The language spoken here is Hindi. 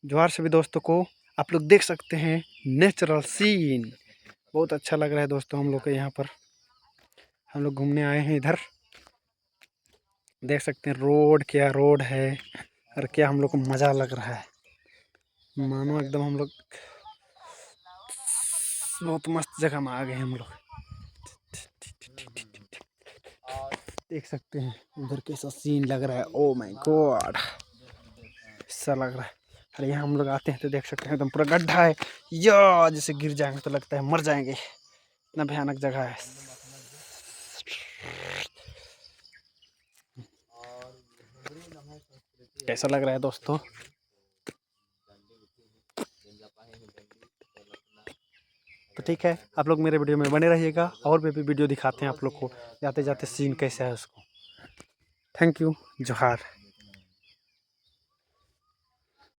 जोहार सभी दोस्तों को। आप लोग देख सकते हैं नेचुरल सीन, बहुत अच्छा लग रहा है दोस्तों। हम लोग के यहाँ पर हम लोग घूमने आए हैं इधर। देख सकते हैं रोड, क्या रोड है और क्या हम लोग को मज़ा लग रहा है। मानो एकदम हम लोग बहुत मस्त जगह में आ गए हम लोग। देख सकते हैं उधर कैसा सीन लग रहा है। ओ माय गॉड, ऐसा लग रहा है। अरे यहाँ हम लोग आते हैं तो देख सकते हैं एकदम पूरा गड्ढा है। या जैसे गिर जाएंगे तो लगता है मर जाएंगे, इतना भयानक जगह है। कैसा लग रहा है दोस्तों? तो ठीक है, आप लोग मेरे वीडियो में बने रहिएगा और भी वीडियो दिखाते हैं आप लोग को जाते जाते सीन कैसा है उसको। Thank you. जोहार।